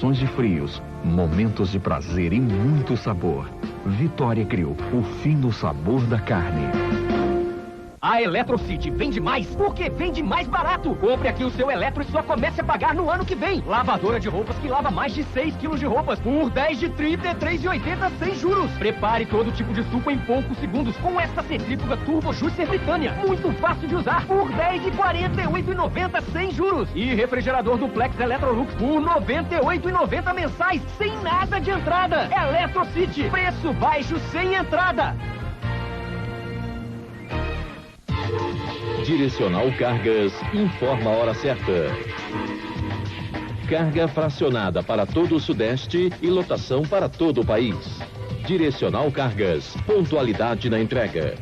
De frios, momentos de prazer e muito sabor. Vitória Grill, o fim do sabor da carne. A Eletrocity vende mais porque vende mais barato. Compre aqui o seu Eletro e só comece a pagar no ano que vem. Lavadora de roupas que lava mais de 6 quilos de roupas por 10 de R$ 33,80 sem juros. Prepare todo tipo de suco em poucos segundos com esta centrífuga Turbo Juicer Britânia. Muito fácil de usar por R$ 10 de R$ 48,90 sem juros. E refrigerador Duplex Electrolux por R$ 98,90 mensais sem nada de entrada. Eletrocity, preço baixo sem entrada. Direcional Cargas informa a hora certa. Carga fracionada para todo o Sudeste e lotação para todo o país. Direcional Cargas, pontualidade na entrega.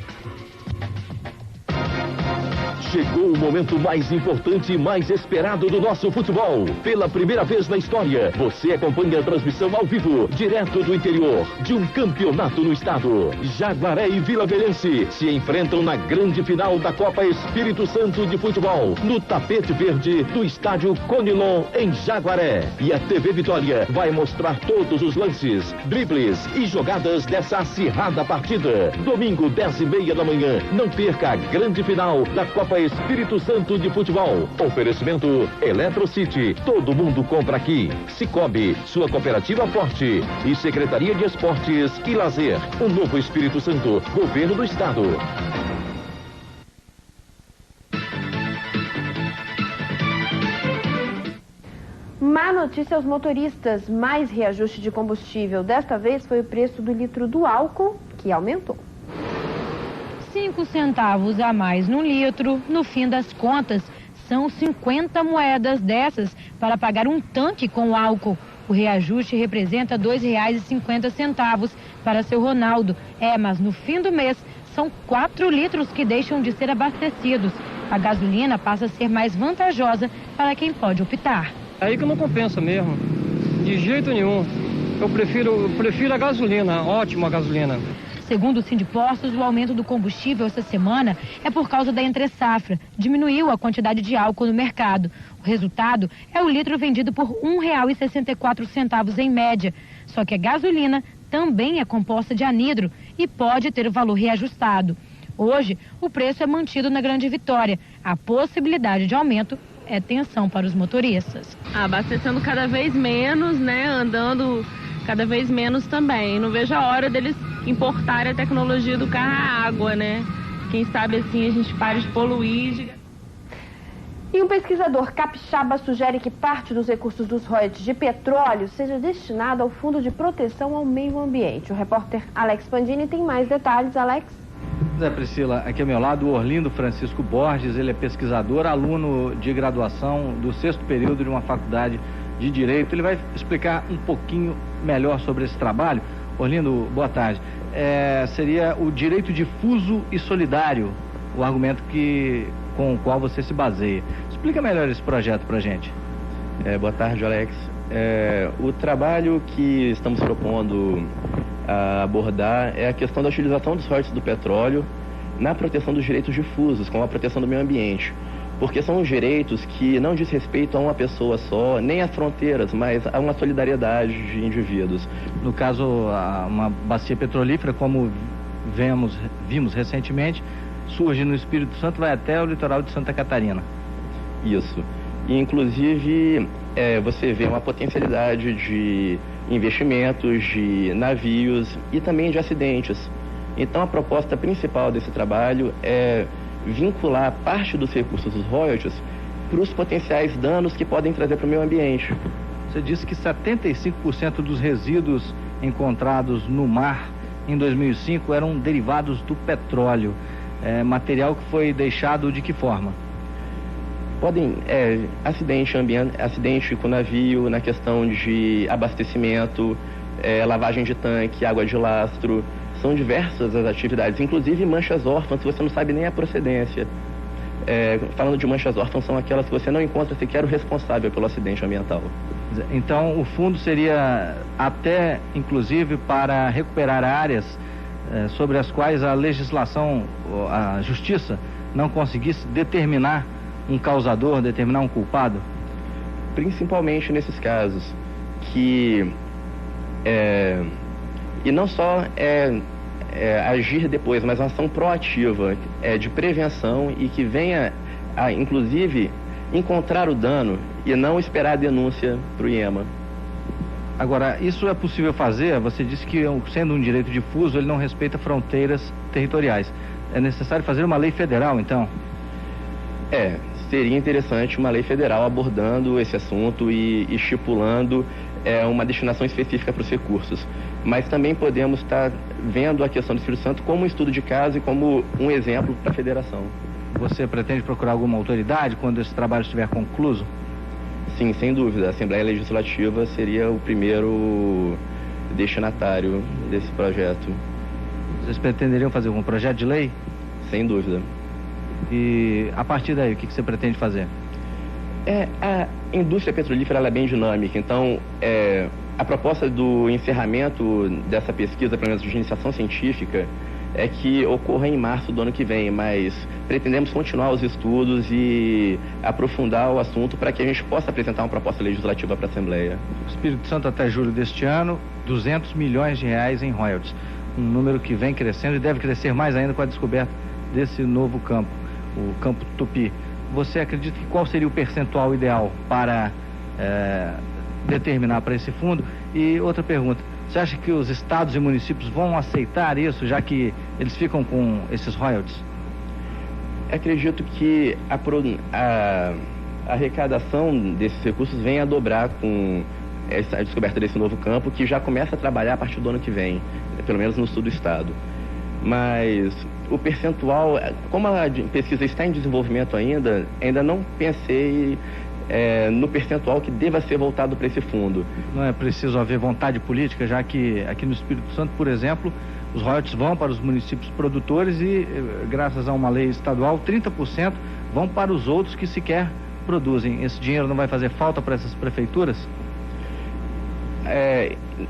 Chegou o momento mais importante e mais esperado do nosso futebol. Pela primeira vez na história, você acompanha a transmissão ao vivo, direto do interior, de um campeonato no estado. Jaguaré e Vila Velhense se enfrentam na grande final da Copa Espírito Santo de Futebol, no tapete verde do estádio Conilon, em Jaguaré. E a TV Vitória vai mostrar todos os lances, dribles e jogadas dessa acirrada partida. Domingo, 10h30 da manhã. Não perca a grande final da Copa Espírito Santo de Futebol. Oferecimento Eletrocity. Todo mundo compra aqui. Cicobi, sua cooperativa forte. E Secretaria de Esportes e Lazer. O novo Espírito Santo. Governo do Estado. Má notícia aos motoristas. Mais reajuste de combustível. Desta vez foi o preço do litro do álcool que aumentou. 5 centavos a mais no litro, no fim das contas, são 50 moedas dessas para pagar um tanque com álcool. O reajuste representa R$ 2,50 para seu Ronaldo. Mas no fim do mês, são 4 litros que deixam de ser abastecidos. A gasolina passa a ser mais vantajosa para quem pode optar. Aí que não compensa mesmo, de jeito nenhum. Eu prefiro a gasolina, ótima gasolina. Segundo o Sindipostos, o aumento do combustível essa semana é por causa da entre-safra. Diminuiu a quantidade de álcool no mercado. O resultado é o litro vendido por R$ 1,64 em média. Só que a gasolina também é composta de anidro e pode ter o valor reajustado. Hoje, o preço é mantido na Grande Vitória. A possibilidade de aumento é tensão para os motoristas. Abastecendo cada vez menos, né? Andando cada vez menos também. Não vejo a hora deles importar a tecnologia do carro à água, né? Quem sabe assim a gente para de poluir. E um pesquisador capixaba sugere que parte dos recursos dos royalties de petróleo seja destinado ao Fundo de Proteção ao Meio Ambiente. O repórter Alex Pandini tem mais detalhes. Alex? Priscila, aqui ao meu lado o Orlindo Francisco Borges, ele é pesquisador, aluno de graduação do 6º período de uma faculdade de Direito. Ele vai explicar um pouquinho melhor sobre esse trabalho. Orlindo, boa tarde. Seria o direito difuso e solidário, o argumento com o qual você se baseia. Explica melhor esse projeto para a gente. Boa tarde, Alex. O trabalho que estamos propondo a abordar é a questão da utilização dos royalties do petróleo na proteção dos direitos difusos, como a proteção do meio ambiente. Porque são os direitos que não diz respeito a uma pessoa só, nem às fronteiras, mas a uma solidariedade de indivíduos. No caso, uma bacia petrolífera, como vimos recentemente, surge no Espírito Santo, vai até o litoral de Santa Catarina. Isso. E, inclusive, você vê uma potencialidade de investimentos, de navios e também de acidentes. Então, a proposta principal desse trabalho é vincular parte dos recursos dos royalties para os potenciais danos que podem trazer para o meio ambiente. Você disse que 75% dos resíduos encontrados no mar em 2005 eram derivados do petróleo. Material que foi deixado de que forma? Acidente com navio, na questão de abastecimento, lavagem de tanque, água de lastro. São diversas as atividades, inclusive manchas órfãs, que você não sabe nem a procedência. Falando de manchas órfãs, são aquelas que você não encontra sequer o responsável pelo acidente ambiental. Então, o fundo seria até, inclusive, para recuperar áreas sobre as quais a legislação, a justiça, não conseguisse determinar um causador, determinar um culpado? Principalmente nesses casos que e não só agir depois, mas uma ação proativa, de prevenção e que venha a, inclusive, encontrar o dano e não esperar a denúncia para o IEMA. Agora, isso é possível fazer? Você disse que, sendo um direito difuso, ele não respeita fronteiras territoriais. É necessário fazer uma lei federal, então? Seria interessante uma lei federal abordando esse assunto e estipulando uma destinação específica para os recursos. Mas também podemos estar vendo a questão do Espírito Santo como um estudo de caso e como um exemplo para a federação. Você pretende procurar alguma autoridade quando esse trabalho estiver concluído? Sim, sem dúvida. A Assembleia Legislativa seria o primeiro destinatário desse projeto. Vocês pretenderiam fazer algum projeto de lei? Sem dúvida. E a partir daí, o que você pretende fazer? A indústria petrolífera ela é bem dinâmica, então a proposta do encerramento dessa pesquisa, pelo menos de iniciação científica, é que ocorra em março do ano que vem, mas pretendemos continuar os estudos e aprofundar o assunto para que a gente possa apresentar uma proposta legislativa para a Assembleia. Espírito Santo até julho deste ano, 200 milhões de reais em royalties, um número que vem crescendo e deve crescer mais ainda com a descoberta desse novo campo, o Campo Tupi. Você acredita que qual seria o percentual ideal para determinar para esse fundo? E outra pergunta, você acha que os estados e municípios vão aceitar isso, já que eles ficam com esses royalties? Acredito que a arrecadação desses recursos vem a dobrar com a descoberta desse novo campo, que já começa a trabalhar a partir do ano que vem, pelo menos no sul do estado. Mas o percentual, como a pesquisa está em desenvolvimento ainda não pensei no percentual que deva ser voltado para esse fundo. Não é preciso haver vontade política, já que aqui no Espírito Santo, por exemplo, os royalties vão para os municípios produtores e, graças a uma lei estadual, 30% vão para os outros que sequer produzem. Esse dinheiro não vai fazer falta para essas prefeituras?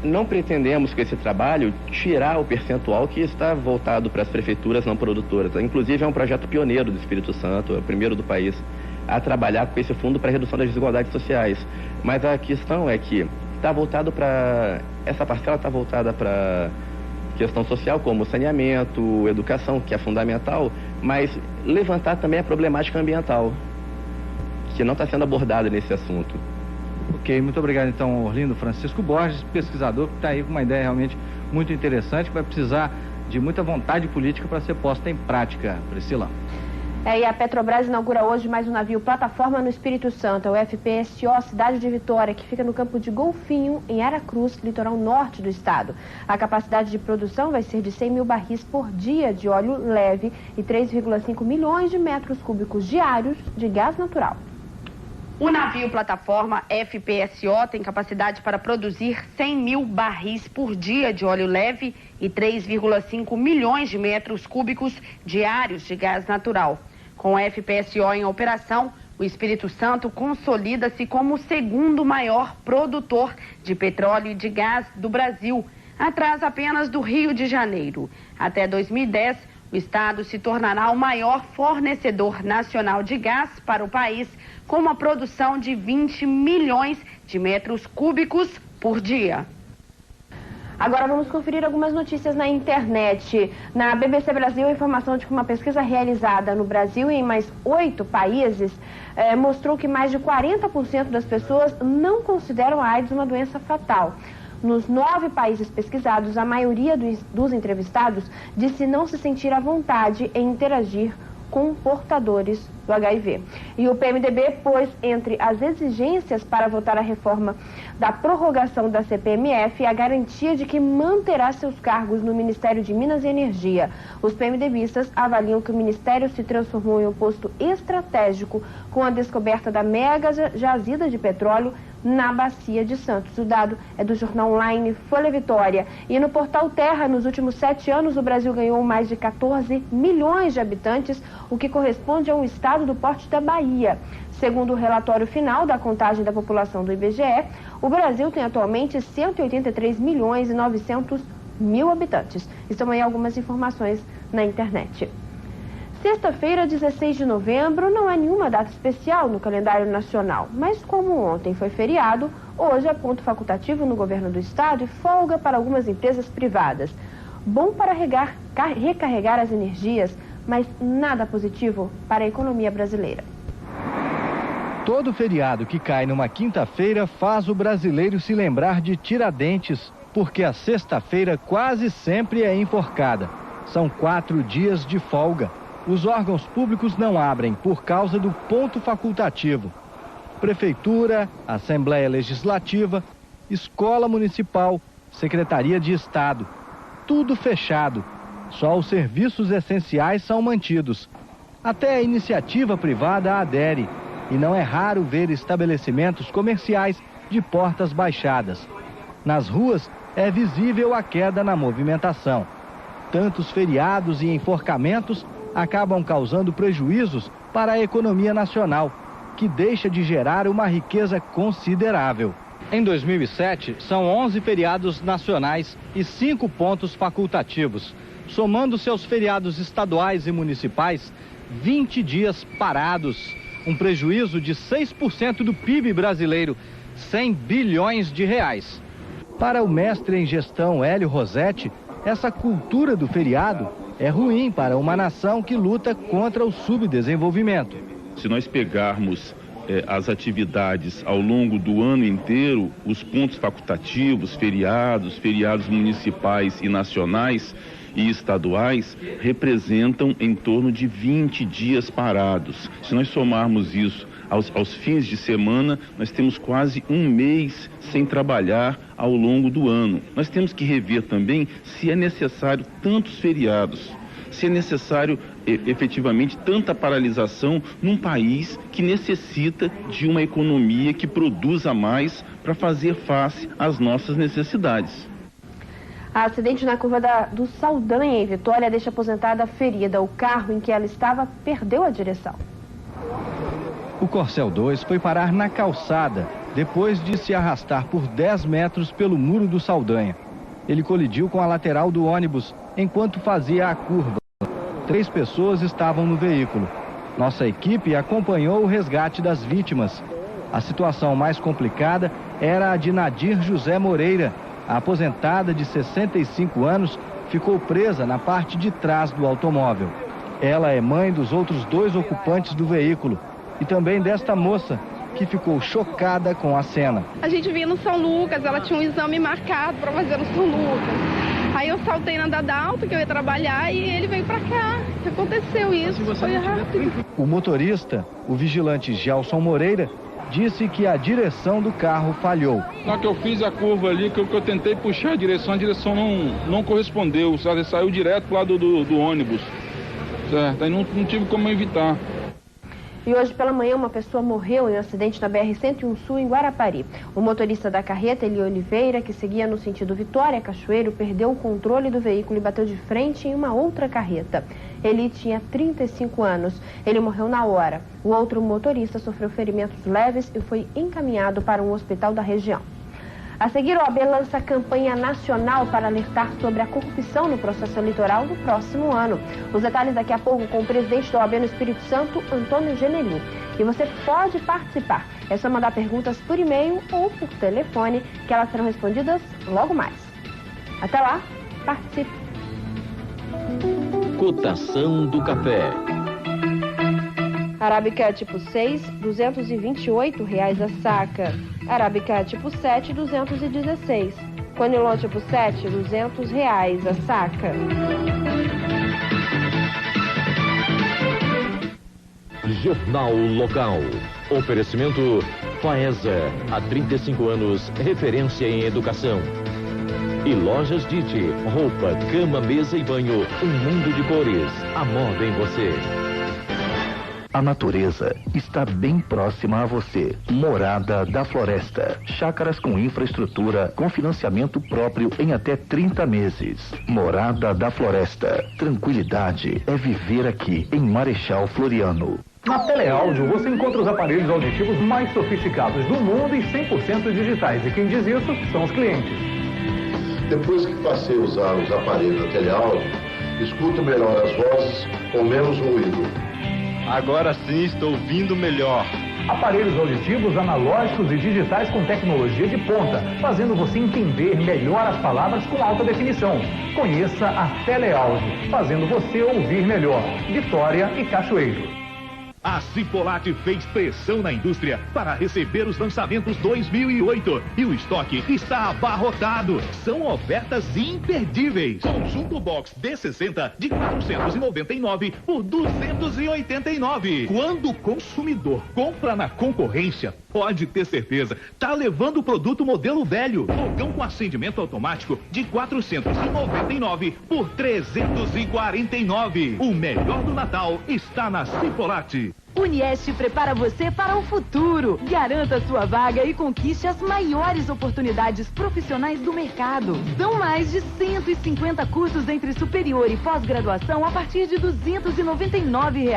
Não pretendemos com esse trabalho tirar o percentual que está voltado para as prefeituras não produtoras. Inclusive é um projeto pioneiro do Espírito Santo, é o primeiro do país a trabalhar com esse fundo para a redução das desigualdades sociais. Mas a questão é que essa parcela está voltada para questão social, como saneamento, educação, que é fundamental, mas levantar também a problemática ambiental, que não está sendo abordada nesse assunto. Ok, muito obrigado então, Orlindo Francisco Borges, pesquisador, que está aí com uma ideia realmente muito interessante, que vai precisar de muita vontade política para ser posta em prática. Priscila. E a Petrobras inaugura hoje mais um navio plataforma no Espírito Santo, o FPSO Cidade de Vitória, que fica no campo de Golfinho, em Aracruz, litoral norte do estado. A capacidade de produção vai ser de 100 mil barris por dia de óleo leve e 3,5 milhões de metros cúbicos diários de gás natural. O navio plataforma FPSO tem capacidade para produzir 100 mil barris por dia de óleo leve e 3,5 milhões de metros cúbicos diários de gás natural. Com o FPSO em operação, o Espírito Santo consolida-se como o segundo maior produtor de petróleo e de gás do Brasil, atrás apenas do Rio de Janeiro. Até 2010, o estado se tornará o maior fornecedor nacional de gás para o país, com uma produção de 20 milhões de metros cúbicos por dia. Agora vamos conferir algumas notícias na internet. Na BBC Brasil, a informação de que uma pesquisa realizada no Brasil e em mais 8 países mostrou que mais de 40% das pessoas não consideram a AIDS uma doença fatal. Nos 9 países pesquisados, a maioria dos entrevistados disse não se sentir à vontade em interagir com portadores do HIV. E o PMDB pôs entre as exigências para votar a reforma da prorrogação da CPMF a garantia de que manterá seus cargos no Ministério de Minas e Energia. Os PMDBistas avaliam que o Ministério se transformou em um posto estratégico com a descoberta da mega jazida de petróleo na Bacia de Santos. O dado é do jornal online Folha Vitória. E no portal Terra, nos últimos 7 anos, o Brasil ganhou mais de 14 milhões de habitantes, o que corresponde a um estado do porte da Bahia. Segundo o relatório final da contagem da população do IBGE, o Brasil tem atualmente 183 milhões e 900 mil habitantes. Estão aí algumas informações na internet. Sexta-feira, 16 de novembro, não há nenhuma data especial no calendário nacional, mas como ontem foi feriado, Hoje é ponto facultativo no governo do estado e folga para algumas empresas privadas. Bom para recarregar as energias, mas nada positivo para a economia brasileira. Todo feriado que cai numa quinta-feira faz o brasileiro se lembrar de Tiradentes, porque a sexta-feira quase sempre é enforcada. São 4 dias de folga. Os órgãos públicos não abrem por causa do ponto facultativo. Prefeitura, Assembleia Legislativa, Escola Municipal, Secretaria de Estado. Tudo fechado. Só os serviços essenciais são mantidos. Até a iniciativa privada adere. E não é raro ver estabelecimentos comerciais de portas baixadas. Nas ruas é visível a queda na movimentação. Tantos feriados e enforcamentos acabam causando prejuízos para a economia nacional, que deixa de gerar uma riqueza considerável. Em 2007, são 11 feriados nacionais e 5 pontos facultativos. Somando seus feriados estaduais e municipais, 20 dias parados. Um prejuízo de 6% do PIB brasileiro, 100 bilhões de reais. Para o mestre em gestão Hélio Rossetti, essa cultura do feriado é ruim para uma nação que luta contra o subdesenvolvimento. Se nós pegarmos as atividades ao longo do ano inteiro, os pontos facultativos, feriados municipais e nacionais e estaduais representam em torno de 20 dias parados. Se nós somarmos isso aos fins de semana, nós temos quase um mês sem trabalhar ao longo do ano. Nós temos que rever também se é necessário tantos feriados, se é necessário efetivamente tanta paralisação num país que necessita de uma economia que produza mais para fazer face às nossas necessidades. Acidente na curva do Saldanha, em Vitória, deixa a aposentada ferida. O carro em que ela estava perdeu a direção. O Corcel 2 foi parar na calçada, depois de se arrastar por 10 metros pelo muro do Saldanha. Ele colidiu com a lateral do ônibus enquanto fazia a curva. 3 pessoas estavam no veículo. Nossa equipe acompanhou o resgate das vítimas. A situação mais complicada era a de Nadir José Moreira. A aposentada de 65 anos ficou presa na parte de trás do automóvel. Ela é mãe dos outros 2 ocupantes do veículo e também desta moça, que ficou chocada com a cena. A gente vinha no São Lucas, ela tinha um exame marcado para fazer no São Lucas. Aí eu saltei na Dadalto, que eu ia trabalhar, e ele veio para cá. Aconteceu isso, foi rápido. O motorista, o vigilante Gelson Moreira, disse que a direção do carro falhou. Na hora que eu fiz a curva ali, que eu tentei puxar a direção não correspondeu, sabe? Saiu direto pro lado do ônibus, certo? Aí não tive como evitar. E hoje pela manhã uma pessoa morreu em um acidente na BR-101 Sul em Guarapari. O motorista da carreta, Eli Oliveira, que seguia no sentido Vitória-Cachoeiro, perdeu o controle do veículo e bateu de frente em uma outra carreta. Eli tinha 35 anos. Ele morreu na hora. O outro motorista sofreu ferimentos leves e foi encaminhado para um hospital da região. A seguir, o OAB lança campanha nacional para alertar sobre a corrupção no processo eleitoral no próximo ano. Os detalhes daqui a pouco com o presidente do OAB no Espírito Santo, Antônio Genelin. E você pode participar. É só mandar perguntas por e-mail ou por telefone, que elas serão respondidas logo mais. Até lá, participe! Cotação do café. Arábica tipo 6, R$ 228 a saca. Arábica tipo 7, 216. Conilon tipo 7, R$ 200 a saca. Jornal Local. Oferecimento Faesa. Há 35 anos, referência em educação. E Lojas Dite. Roupa, cama, mesa e banho. Um mundo de cores. A moda em você. A natureza está bem próxima a você. Morada da Floresta. Chácaras com infraestrutura, com financiamento próprio em até 30 meses. Morada da Floresta. Tranquilidade é viver aqui em Marechal Floriano. Na Teleáudio você encontra os aparelhos auditivos mais sofisticados do mundo e 100% digitais. E quem diz isso são os clientes. Depois que passei a usar os aparelhos da Teleáudio, escuto melhor as vozes com menos ruído. Agora sim estou ouvindo melhor. Aparelhos auditivos analógicos e digitais com tecnologia de ponta, fazendo você entender melhor as palavras com alta definição. Conheça a Teleáudio, fazendo você ouvir melhor. Vitória e Cachoeiro. A Cipolat fez pressão na indústria para receber os lançamentos 2008 e o estoque está abarrotado. São ofertas imperdíveis. Conjunto Box D60 de 499 por 289. Quando o consumidor compra na concorrência, pode ter certeza, tá levando o produto modelo velho. Fogão com acendimento automático de 499 por 349. O melhor do Natal está na Cipolat. Unieste prepara você para o futuro. Garanta sua vaga e conquiste as maiores oportunidades profissionais do mercado. São mais de 150 cursos entre superior e pós-graduação a partir de R$ 299.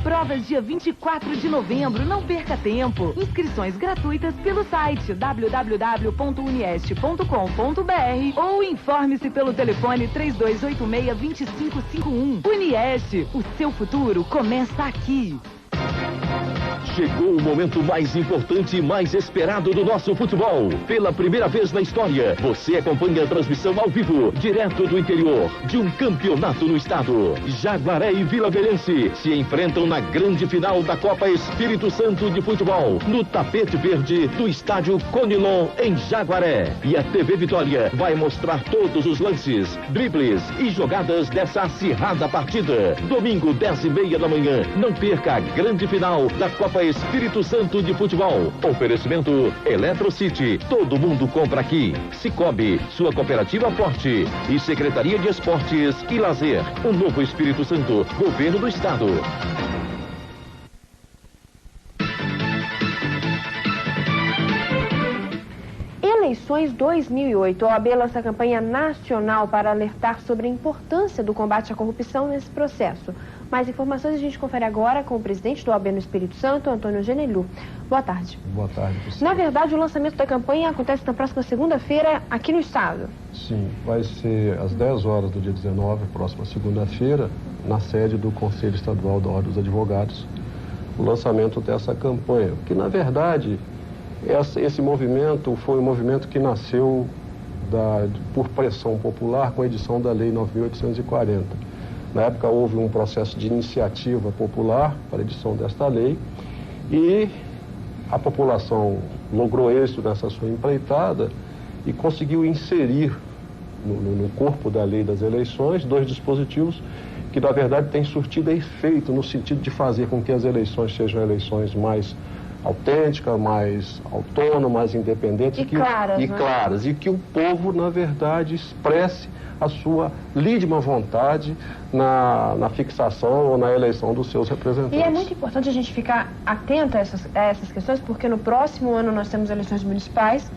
Provas dia 24 de novembro, não perca tempo. Inscrições gratuitas pelo site www.unieste.com.br ou informe-se pelo telefone 3286-2551. Unieste, o seu futuro começa aqui. Chegou o momento mais importante e mais esperado do nosso futebol. Pela primeira vez na história, você acompanha a transmissão ao vivo, direto do interior, de um campeonato no estado. Jaguaré e Vila Velhense se enfrentam na grande final da Copa Espírito Santo de Futebol, no tapete verde do estádio Conilon, em Jaguaré. E a TV Vitória vai mostrar todos os lances, dribles e jogadas dessa acirrada partida. Domingo, 10h30 da manhã, não perca a grande final da Copa Espírito Santo de Futebol. Oferecimento Eletrocity. Todo mundo compra aqui. Cicobi, sua cooperativa forte. E Secretaria de Esportes e Lazer. O novo Espírito Santo. Governo do Estado. Eleições 2008. A OAB lança a campanha nacional para alertar sobre a importância do combate à corrupção nesse processo. Mais informações a gente confere agora com o presidente do OAB no Espírito Santo, Antônio Genelu. Boa tarde. Boa tarde, professor. Na verdade, o lançamento da campanha acontece na próxima segunda-feira aqui no estado. Sim, vai ser às 10 horas do dia 19, próxima segunda-feira, na sede do Conselho Estadual da Ordem dos Advogados, o lançamento dessa campanha, que na verdade esse movimento foi um movimento que nasceu por pressão popular com a edição da Lei 9.840. Na época houve um processo de iniciativa popular para a edição desta lei e a população logrou êxito nessa sua empreitada e conseguiu inserir no corpo da lei das eleições 2 dispositivos que na verdade têm surtido efeito no sentido de fazer com que as eleições sejam eleições mais autênticas, mais autônomas, mais independentes claras, e que o povo na verdade expresse a sua legítima vontade na fixação ou na eleição dos seus representantes. E é muito importante a gente ficar atento a essas questões, porque no próximo ano nós temos eleições municipais,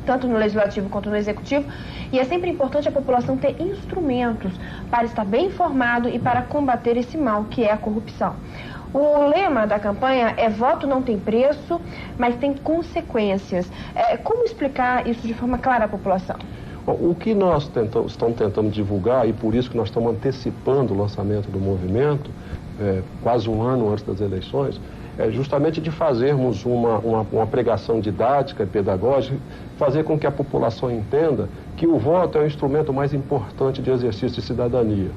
tanto no Legislativo quanto no Executivo, e é sempre importante a população ter instrumentos para estar bem informado e para combater esse mal que é a corrupção. O lema da campanha é voto não tem preço, mas tem consequências. Como explicar isso de forma clara à população? O que nós estamos tentando divulgar, e por isso que nós estamos antecipando o lançamento do movimento, quase um ano antes das eleições, é justamente de fazermos uma pregação didática e pedagógica, fazer com que a população entenda que o voto é o instrumento mais importante de exercício de cidadania.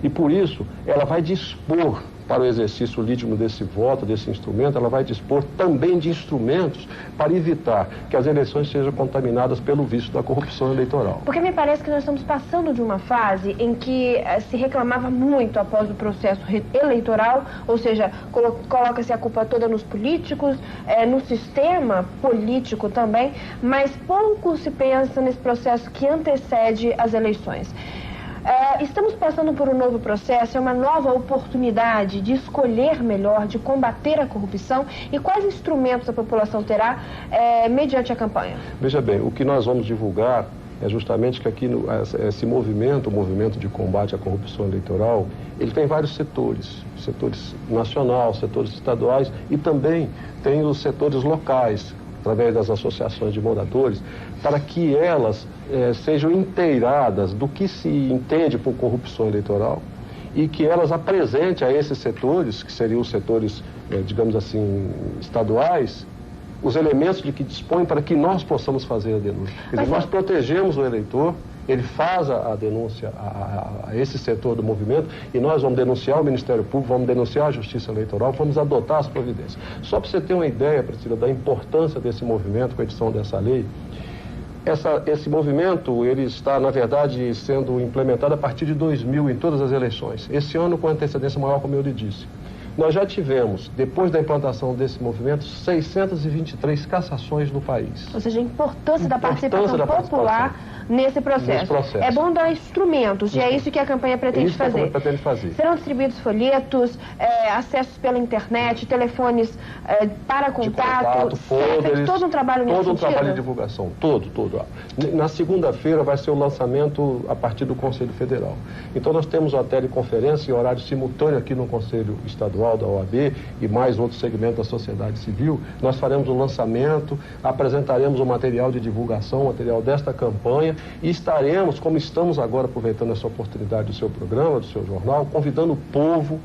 E por isso, ela vai dispor para o exercício legítimo desse voto, desse instrumento, ela vai dispor também de instrumentos para evitar que as eleições sejam contaminadas pelo vício da corrupção eleitoral. Porque me parece que nós estamos passando de uma fase em que se reclamava muito após o processo eleitoral, ou seja, coloca-se a culpa toda nos políticos, no sistema político também, mas pouco se pensa nesse processo que antecede as eleições. Estamos passando por um novo processo, é uma nova oportunidade de escolher melhor, de combater a corrupção. E quais instrumentos a população terá mediante a campanha? Veja bem, o que nós vamos divulgar é justamente que aqui esse movimento, o movimento de combate à corrupção eleitoral, ele tem vários setores nacional, setores estaduais e também tem os setores locais, através das associações de moradores, para que elas sejam inteiradas do que se entende por corrupção eleitoral e que elas apresentem a esses setores, que seriam os setores digamos assim, estaduais, os elementos de que dispõem para que nós possamos fazer a denúncia. Quer dizer, nós protegemos o eleitor, ele faz a denúncia a esse setor do movimento e nós vamos denunciar o Ministério Público, vamos denunciar a Justiça Eleitoral, vamos adotar as providências. Só para você ter uma ideia, Priscila, da importância desse movimento com a edição dessa lei, esse movimento, ele está, na verdade, sendo implementado a partir de 2000 em todas as eleições. Esse ano com antecedência maior, como eu lhe disse. Nós já tivemos, depois da implantação desse movimento, 623 cassações no país. Ou seja, a importância da participação popular nesse processo. É bom dar instrumentos, e é isso que a campanha pretende fazer. Serão distribuídos folhetos, acessos pela internet, telefones para contato, todo um trabalho nesse sentido? Todo um trabalho de divulgação, todo. Na segunda-feira vai ser o lançamento a partir do Conselho Federal. Então nós temos uma teleconferência em horário simultâneo aqui no Conselho Estadual da OAB e mais outros segmentos da sociedade civil. Nós faremos o lançamento, apresentaremos o material de divulgação, o material desta campanha e estaremos, como estamos agora aproveitando essa oportunidade do seu programa, do seu jornal, convidando o povo,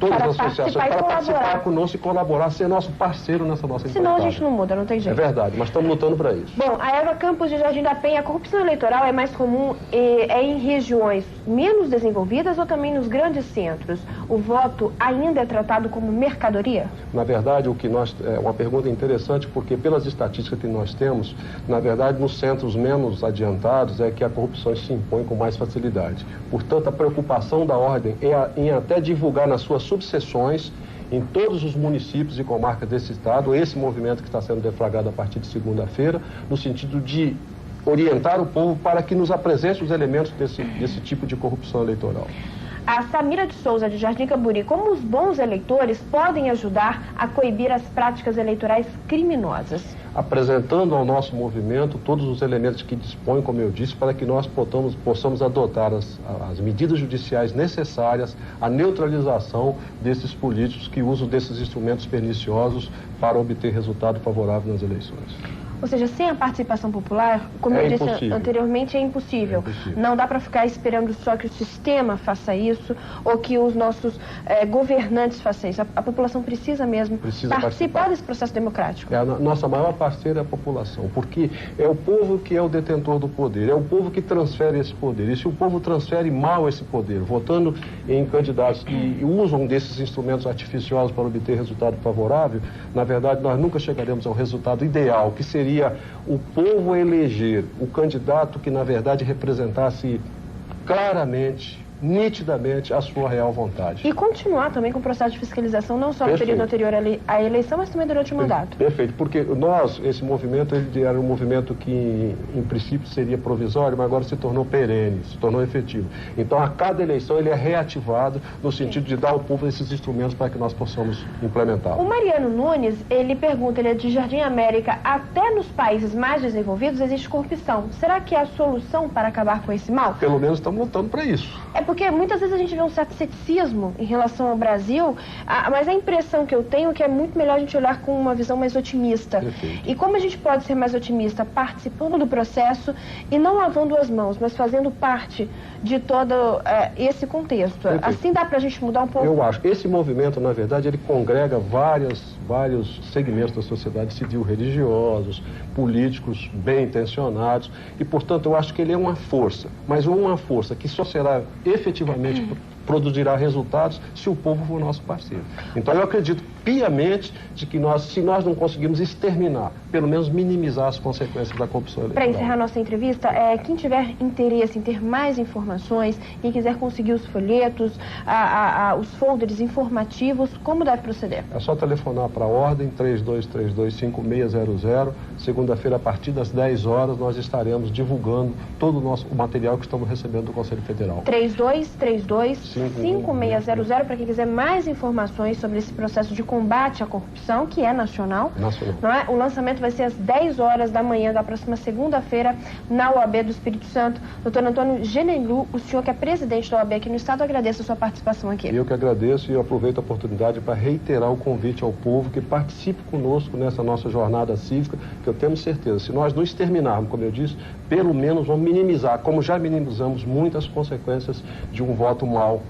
todas as associações para participar conosco e colaborar, ser nosso parceiro nessa nossa Senão a gente não muda, não tem jeito. É verdade, mas estamos lutando para isso. Bom, a Eva Campos de Jardim da Penha, a corrupção eleitoral é mais comum em regiões menos desenvolvidas ou também nos grandes centros? O voto ainda é tratado como mercadoria? Na verdade, é uma pergunta interessante, porque pelas estatísticas que nós temos, na verdade, nos centros menos adiantados é que a corrupção se impõe com mais facilidade. Portanto, a preocupação da ordem é em até divulgar nas suas subseções, em todos os municípios e comarcas desse estado, esse movimento que está sendo deflagrado a partir de segunda-feira, no sentido de orientar o povo para que nos apresente os elementos desse tipo de corrupção eleitoral. A Samira de Souza, de Jardim Camburi, como os bons eleitores podem ajudar a coibir as práticas eleitorais criminosas? Apresentando ao nosso movimento todos os elementos que dispõem, como eu disse, para que nós possamos adotar as medidas judiciais necessárias à neutralização desses políticos que usam desses instrumentos perniciosos para obter resultado favorável nas eleições. Ou seja, sem a participação popular, como eu disse anteriormente, é impossível. Não dá para ficar esperando só que o sistema faça isso ou que os nossos governantes façam isso. A população precisa mesmo participar desse processo democrático. A nossa maior parceira é a população, porque é o povo que é o detentor do poder, é o povo que transfere esse poder. E se o povo transfere mal esse poder, votando em candidatos que usam desses instrumentos artificiosos para obter resultado favorável, na verdade nós nunca chegaremos ao resultado ideal, que seria o povo eleger o candidato que, na verdade, representasse claramente, nitidamente, a sua real vontade. E continuar também com o processo de fiscalização, não só no período anterior à eleição, mas também durante o mandato. Perfeito, porque esse movimento, ele era um movimento que, em princípio, seria provisório, mas agora se tornou perene, se tornou efetivo. Então, a cada eleição, ele é reativado no sentido de dar ao povo esses instrumentos para que nós possamos implementá-los. O Mariano Nunes, ele pergunta, ele é de Jardim América, até nos países mais desenvolvidos existe corrupção. Será que é a solução para acabar com esse mal? Pelo menos estamos lutando para isso. É porque muitas vezes a gente vê um certo ceticismo em relação ao Brasil, mas a impressão que eu tenho é que é muito melhor a gente olhar com uma visão mais otimista. Perfeito. E como a gente pode ser mais otimista? Participando do processo e não lavando as mãos, mas fazendo parte de todo esse contexto. Perfeito. Assim dá pra gente mudar um pouco? Eu acho. Esse movimento, na verdade, ele congrega vários segmentos da sociedade civil, religiosos, políticos bem intencionados e, portanto, eu acho que ele é uma força, mas uma força que só será efetivamente produzirá resultados se o povo for nosso parceiro. Então eu acredito piamente de que se nós não conseguirmos exterminar, pelo menos minimizar as consequências da corrupção eleitoral. Para encerrar nossa entrevista, quem tiver interesse em ter mais informações, quem quiser conseguir os folhetos, os folders informativos, como deve proceder? É só telefonar para a ordem 3232-5600. Segunda-feira, a partir das 10 horas, nós estaremos divulgando todo o material que estamos recebendo do Conselho Federal. 3232-5600 para quem quiser mais informações sobre esse processo de combate à corrupção, que é nacional. Não é? O lançamento vai ser às 10 horas da manhã da próxima segunda-feira na OAB do Espírito Santo. Doutor Antônio Genelu, o senhor que é presidente da OAB aqui no estado, agradeço a sua participação aqui. Eu que agradeço e aproveito a oportunidade para reiterar o convite ao povo que participe conosco nessa nossa jornada cívica, que eu tenho certeza, se nós não exterminarmos, como eu disse, pelo menos vamos minimizar, como já minimizamos muitas consequências de um voto mal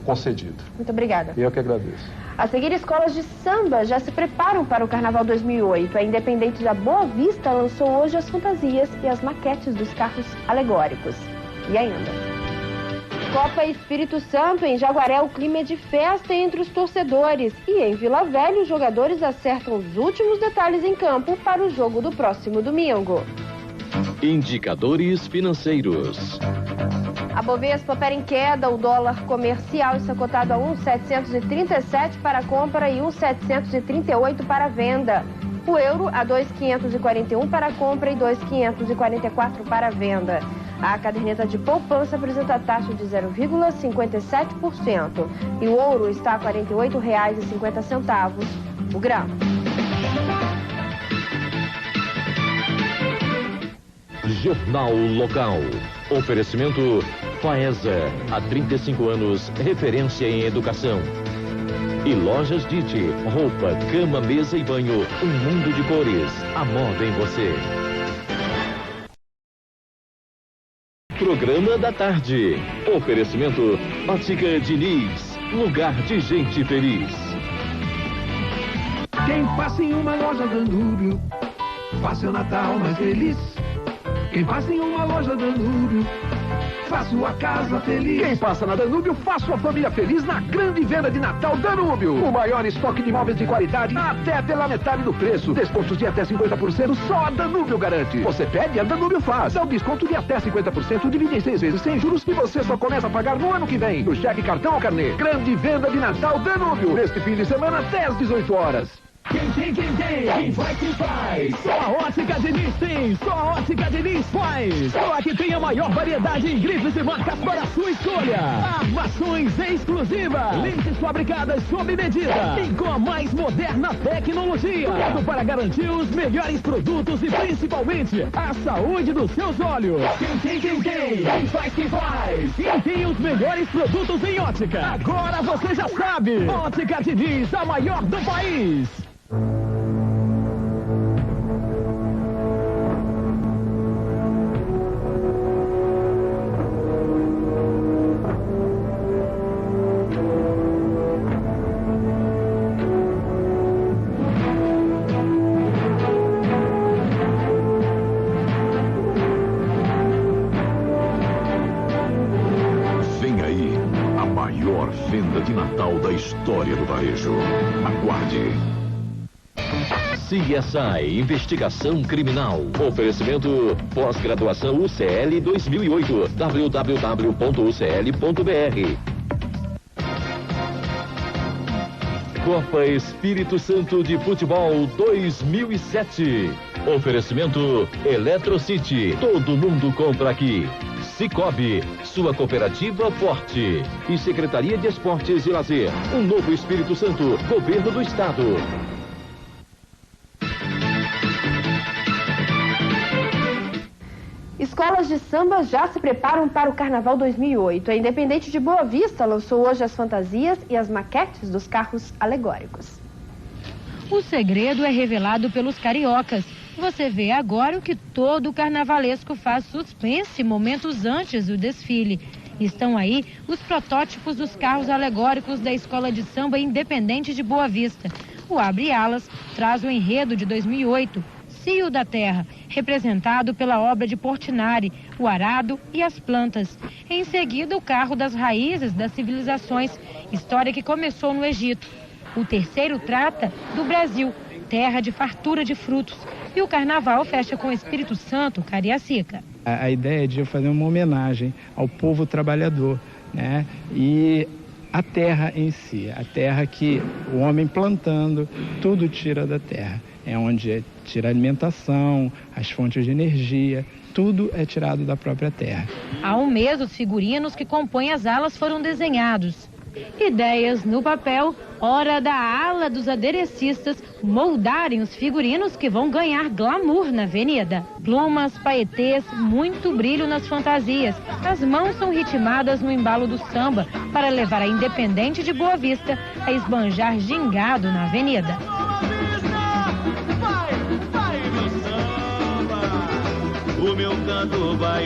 concedido. Muito obrigada. Eu que agradeço. A seguir, escolas de samba já se preparam para o Carnaval 2008. A Independente da Boa Vista lançou hoje as fantasias e as maquetes dos carros alegóricos. E ainda, Copa Espírito Santo, em Jaguaré o clima é de festa entre os torcedores. E em Vila Velha, os jogadores acertam os últimos detalhes em campo para o jogo do próximo domingo. Indicadores financeiros. A Bovespa opera em queda, o dólar comercial está cotado a 1,737 para compra e 1,738 para venda. O euro a 2,541 para compra e 2,544 para venda. A caderneta de poupança apresenta taxa de 0,57% e o ouro está a R$ 48,50 o grama. Jornal Local. Oferecimento Faesa, há 35 anos, referência em educação. E Lojas Dite, roupa, cama, mesa e banho, um mundo de cores, a moda em você. Programa da tarde. Oferecimento Ótica Diniz, lugar de gente feliz. Quem passa em uma loja Danúbio, faz seu Natal mais feliz. Quem passa em uma loja Danúbio, faz sua casa feliz. Quem passa na Danúbio, faz sua família feliz na grande venda de Natal Danúbio. O maior estoque de móveis de qualidade até pela metade do preço. Descontos de até 50%, só a Danúbio garante. Você pede, a Danúbio faz. Dá um desconto de até 50%, divide em 6 vezes sem juros e você só começa a pagar no ano que vem. No cheque, cartão ou carnê. Grande venda de Natal Danúbio. Neste fim de semana até às 18 horas. Quem vai que faz? Só a Ótica Diniz tem, só a Ótica Diniz faz. Só aqui tem a maior variedade em grifes e marcas para a sua escolha. Armações exclusivas, lentes fabricadas sob medida e com a mais moderna tecnologia. Tudo para garantir os melhores produtos e principalmente a saúde dos seus olhos. Quem faz que faz? Quem tem os melhores produtos em ótica? Agora você já sabe. Ótica Diniz, a maior do país. Vem aí a maior venda de Natal da história do varejo. Aguarde. CSI Investigação Criminal. Oferecimento pós-graduação UCL 2008. www.ucl.br. Copa Espírito Santo de Futebol 2007. Oferecimento Eletrocity. Todo mundo compra aqui. Cicobi, sua cooperativa forte. E Secretaria de Esportes e Lazer. Um novo Espírito Santo, Governo do Estado. Escolas de samba já se preparam para o Carnaval 2008. A Independente de Boa Vista lançou hoje as fantasias e as maquetes dos carros alegóricos. O segredo é revelado pelos cariocas. Você vê agora o que todo carnavalesco faz suspense momentos antes do desfile. Estão aí os protótipos dos carros alegóricos da Escola de Samba Independente de Boa Vista. O Abre Alas traz o enredo de 2008. Cio da Terra, representado pela obra de Portinari, o arado e as plantas. Em seguida, o carro das raízes das civilizações, história que começou no Egito. O terceiro trata do Brasil, terra de fartura de frutos. E o carnaval fecha com o Espírito Santo, Cariacica. A ideia é de fazer uma homenagem ao povo trabalhador, né? E a terra em si, a terra que o homem plantando, tudo tira da terra. É onde tira a alimentação, as fontes de energia, tudo é tirado da própria terra. Há um mês, os figurinos que compõem as alas foram desenhados. Ideias no papel, hora da ala dos aderecistas moldarem os figurinos que vão ganhar glamour na avenida. Plumas, paetês, muito brilho nas fantasias. As mãos são ritmadas no embalo do samba para levar a Independente de Boa Vista a esbanjar gingado na avenida. O meu canto vai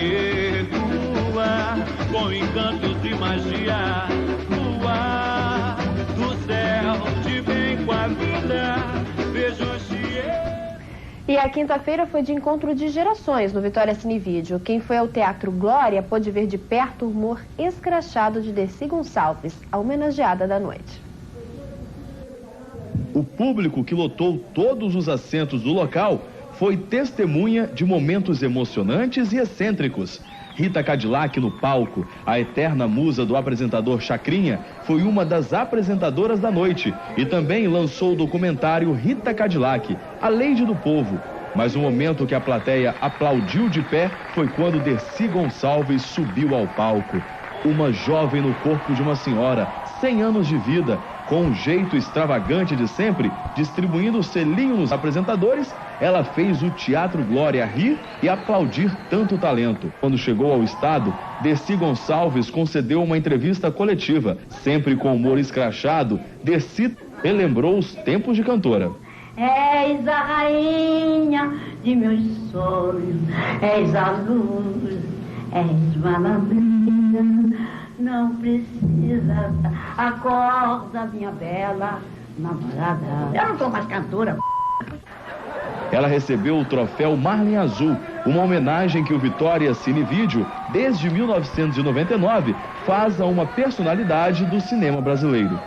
ecoar com encantos de magia no ar do céu de bem com a vida. Vejo E a quinta-feira foi de encontro de gerações no Vitória Cinevídeo. Quem foi ao Teatro Glória pôde ver de perto o humor escrachado de Dercy Gonçalves, a homenageada da noite. O público que lotou todos os assentos do local foi testemunha de momentos emocionantes e excêntricos. Rita Cadillac no palco, a eterna musa do apresentador Chacrinha, foi uma das apresentadoras da noite e também lançou o documentário Rita Cadillac, A Lady do Povo. Mas o momento que a plateia aplaudiu de pé foi quando Dercy Gonçalves subiu ao palco. Uma jovem no corpo de uma senhora, 100 anos de vida, com um jeito extravagante de sempre, distribuindo o selinho nos apresentadores, ela fez o Teatro Glória rir e aplaudir tanto talento. Quando chegou ao estado, Dercy Gonçalves concedeu uma entrevista coletiva. Sempre com humor escrachado, Dercy relembrou os tempos de cantora. És a rainha de meus sonhos, és a luz, és malandrinha, não precisa, acorda minha bela namorada. Eu não sou mais cantora. Ela recebeu o troféu Marlin Azul, uma homenagem que o Vitória Cinevídeo, desde 1999, faz a uma personalidade do cinema brasileiro.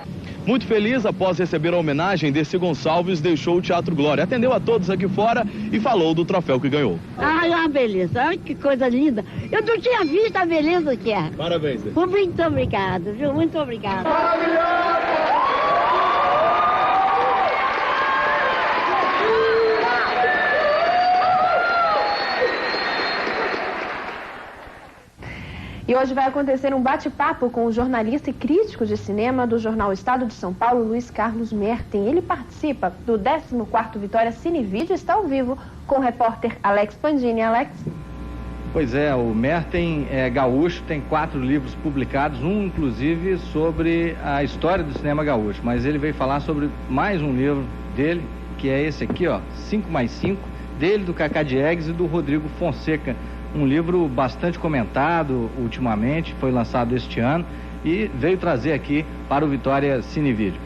Muito feliz, após receber a homenagem, Dercy Gonçalves deixou o Teatro Glória, atendeu a todos aqui fora e falou do troféu que ganhou. Ai, uma beleza, ai que coisa linda. Eu não tinha visto a beleza que é. Parabéns, Dercy. Muito obrigado, viu? Muito obrigado. E hoje vai acontecer um bate-papo com o jornalista e crítico de cinema do jornal Estado de São Paulo, Luiz Carlos Merten. Ele participa do 14º Vitória Cinevídeo e está ao vivo com o repórter Alex Pandini. Alex? Pois é, o Merten é gaúcho, tem 4 livros publicados, um inclusive sobre a história do cinema gaúcho, mas ele veio falar sobre mais um livro dele, que é esse aqui, ó, 5x5, dele, do Cacá Diegues e do Rodrigo Fonseca. Um livro bastante comentado ultimamente, foi lançado este ano e veio trazer aqui para o Vitória Cinevídeo.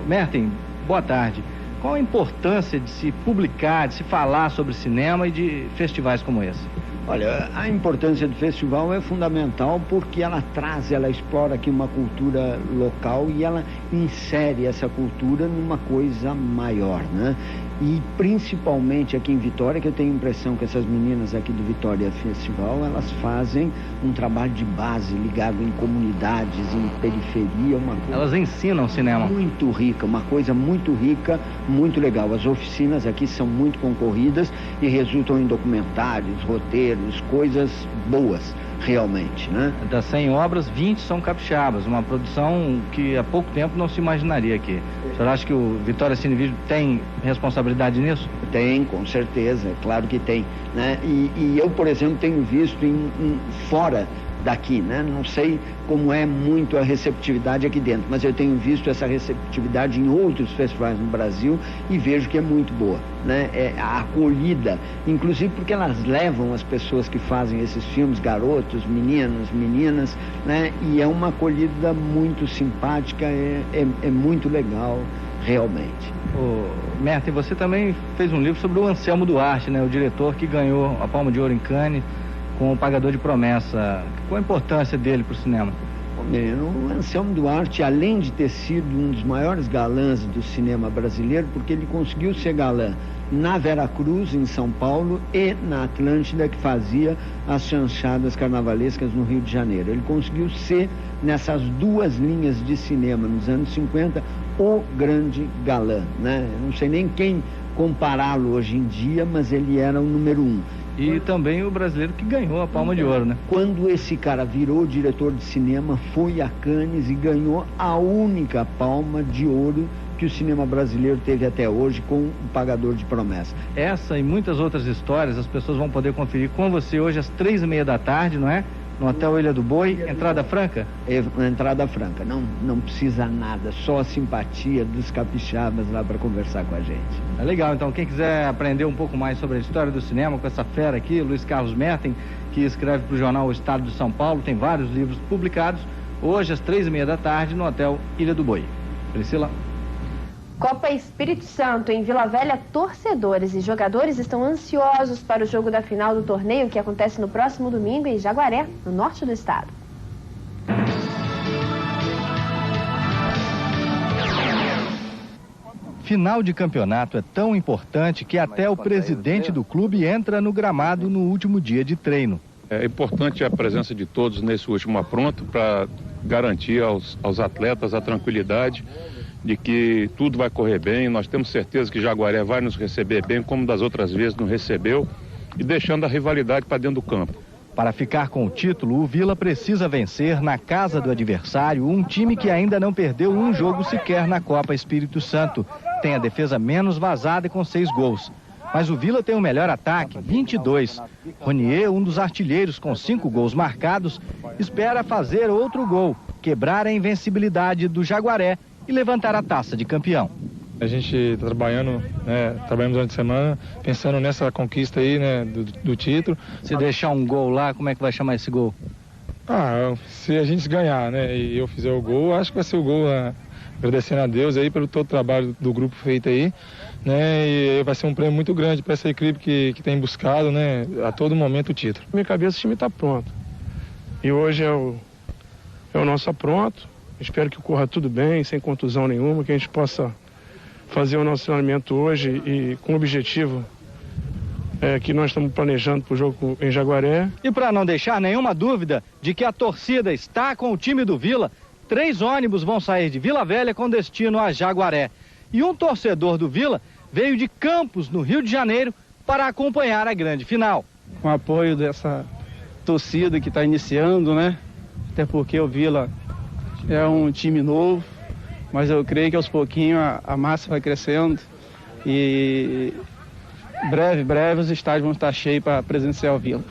Merten, boa tarde. Qual a importância de se publicar, de se falar sobre cinema e de festivais como esse? Olha, a importância do festival é fundamental porque ela explora aqui uma cultura local e ela insere essa cultura numa coisa maior, né? E principalmente aqui em Vitória, que eu tenho a impressão que essas meninas aqui do Vitória Festival, elas fazem um trabalho de base ligado em comunidades, em periferia, uma coisa... Elas ensinam cinema. Muito rica, uma coisa muito rica, muito legal. As oficinas aqui são muito concorridas e resultam em documentários, roteiros, coisas boas, realmente, né? Das 100 obras, 20 são capixabas, uma produção que há pouco tempo não se imaginaria aqui. O senhor acha que o Vitória Cinevídeo tem responsabilidade nisso? Tem, com certeza, é claro que tem, né? E eu, por exemplo, tenho visto fora daqui, né? Não sei como é muito a receptividade aqui dentro, mas eu tenho visto essa receptividade em outros festivais no Brasil e vejo que é muito boa, né? É a acolhida, inclusive porque elas levam as pessoas que fazem esses filmes, garotos, meninos, meninas, né? E é uma acolhida muito simpática, é muito legal, realmente. Merten, você também fez um livro sobre o Anselmo Duarte, né? O diretor que ganhou a Palma de Ouro em Cannes com O Pagador de Promessa. Qual a importância dele para o cinema? O Anselmo Duarte, além de ter sido um dos maiores galãs do cinema brasileiro, porque ele conseguiu ser galã na Veracruz, em São Paulo, e na Atlântida, que fazia as chanchadas carnavalescas no Rio de Janeiro. Ele conseguiu ser, nessas duas linhas de cinema, nos anos 50, o grande galã, né? Eu não sei nem quem compará-lo hoje em dia, mas ele era o número 1. E também o brasileiro que ganhou a Palma de Ouro, né? Quando esse cara virou diretor de cinema, foi a Cannes e ganhou a única Palma de Ouro que o cinema brasileiro teve até hoje com O Pagador de Promessa. Essa e muitas outras histórias as pessoas vão poder conferir com você hoje às 3h30 da tarde, não é? No Hotel Ilha do Boi, entrada franca? É, entrada franca, não precisa nada, só a simpatia dos capixabas lá para conversar com a gente. É legal, então quem quiser aprender um pouco mais sobre a história do cinema com essa fera aqui, Luiz Carlos Merten, que escreve para o jornal O Estado de São Paulo, tem vários livros publicados, hoje às 3h30 da tarde no Hotel Ilha do Boi. Priscila? Copa Espírito Santo, em Vila Velha, torcedores e jogadores estão ansiosos para o jogo da final do torneio que acontece no próximo domingo em Jaguaré, no norte do estado. Final de campeonato é tão importante que até o presidente do clube entra no gramado no último dia de treino. É importante a presença de todos nesse último apronto para garantir aos atletas a tranquilidade de que tudo vai correr bem. Nós temos certeza que Jaguaré vai nos receber bem, como das outras vezes nos recebeu, e deixando a rivalidade para dentro do campo. Para ficar com o título, o Vila precisa vencer na casa do adversário um time que ainda não perdeu um jogo sequer na Copa Espírito Santo. Tem a defesa menos vazada e com 6 gols. Mas o Vila tem o melhor ataque, 22. Ronier, um dos artilheiros com 5 gols marcados, espera fazer outro gol, quebrar a invencibilidade do Jaguaré e levantar a taça de campeão. A gente está trabalhando, trabalhamos durante a semana, pensando nessa conquista aí, do título. Se deixar um gol lá, como é que vai chamar esse gol? Se a gente ganhar, e eu fizer o gol, acho que vai ser o gol, agradecendo a Deus aí pelo todo o trabalho do grupo feito aí, e vai ser um prêmio muito grande para essa equipe que tem buscado, a todo momento o título. Na minha cabeça o time está pronto. E hoje é o nosso apronto. Espero que corra tudo bem, sem contusão nenhuma, que a gente possa fazer o nosso treinamento hoje e com o objetivo que nós estamos planejando para o jogo em Jaguaré. E para não deixar nenhuma dúvida de que a torcida está com o time do Vila, 3 ônibus vão sair de Vila Velha com destino a Jaguaré. E um torcedor do Vila veio de Campos, no Rio de Janeiro, para acompanhar a grande final. Com o apoio dessa torcida que está iniciando, até porque o Vila é um time novo, mas eu creio que aos pouquinhos a massa vai crescendo e breve os estádios vão estar cheios para presenciar o Vila.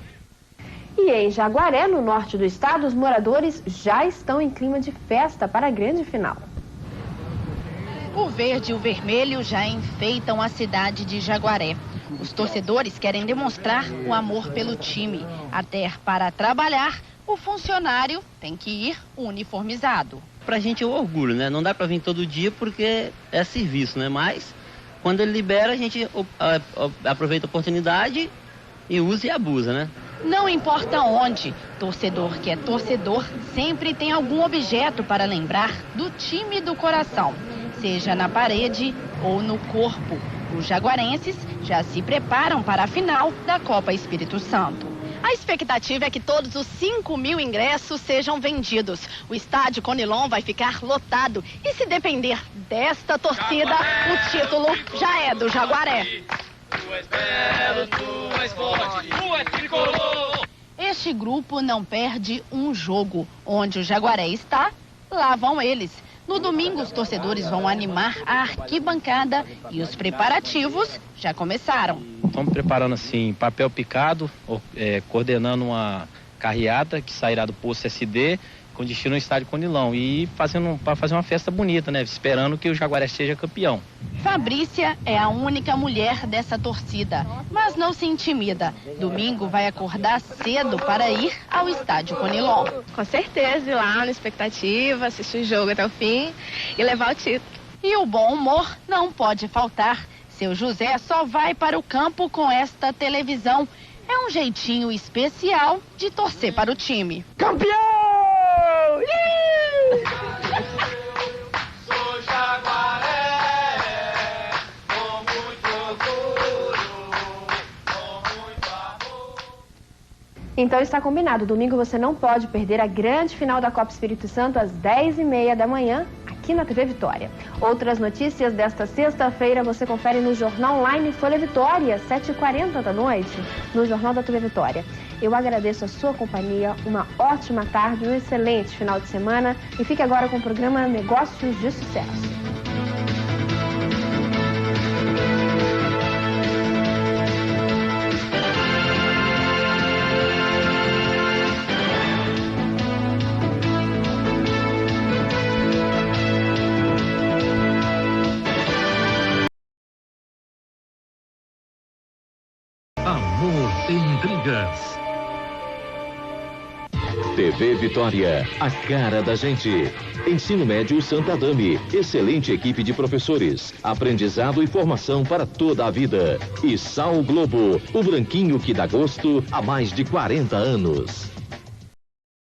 E em Jaguaré, no norte do estado, os moradores já estão em clima de festa para a grande final. O verde e o vermelho já enfeitam a cidade de Jaguaré. Os torcedores querem demonstrar o amor pelo time. Até para trabalhar, o funcionário tem que ir uniformizado. Pra gente é um orgulho, Não dá pra vir todo dia porque é serviço, Mas quando ele libera, a gente aproveita a oportunidade e usa e abusa, Não importa onde, torcedor que é torcedor sempre tem algum objeto para lembrar do time do coração, seja na parede ou no corpo. Os jaguarenses já se preparam para a final da Copa Espírito Santo. A expectativa é que todos os 5.000 ingressos sejam vendidos. O estádio Conilon vai ficar lotado. E se depender desta torcida, o título já é do Jaguaré. Este grupo não perde um jogo. Onde o Jaguaré está, lá vão eles. No domingo, os torcedores vão animar a arquibancada e os preparativos já começaram. Estamos preparando assim, papel picado, coordenando uma carreata que sairá do posto SD com destino no estádio Conilão e para fazer uma festa bonita, esperando que o Jaguaré seja campeão. Fabrícia é a única mulher dessa torcida, mas não se intimida. Domingo vai acordar cedo para ir ao estádio Conilon. Com certeza, ir lá na expectativa, assistir o jogo até o fim e levar o título. E o bom humor não pode faltar. Seu José só vai para o campo com esta televisão. É um jeitinho especial de torcer para o time. Campeão! Sou Jaguaré, com muito orgulho, com muito amor. Então está combinado, domingo você não pode perder a grande final da Copa Espírito Santo às 10h30 da manhã, aqui na TV Vitória. Outras notícias desta sexta-feira você confere no Jornal Online Folha Vitória, 7h40 da noite, no Jornal da TV Vitória. Eu agradeço a sua companhia, uma ótima tarde, um excelente final de semana e fique agora com o programa Negócios de Sucesso. Amor e intrigas. TV Vitória, a cara da gente. Ensino Médio Santa Adame. Excelente equipe de professores. Aprendizado e formação para toda a vida. E Sal Globo, o branquinho que dá gosto há mais de 40 anos.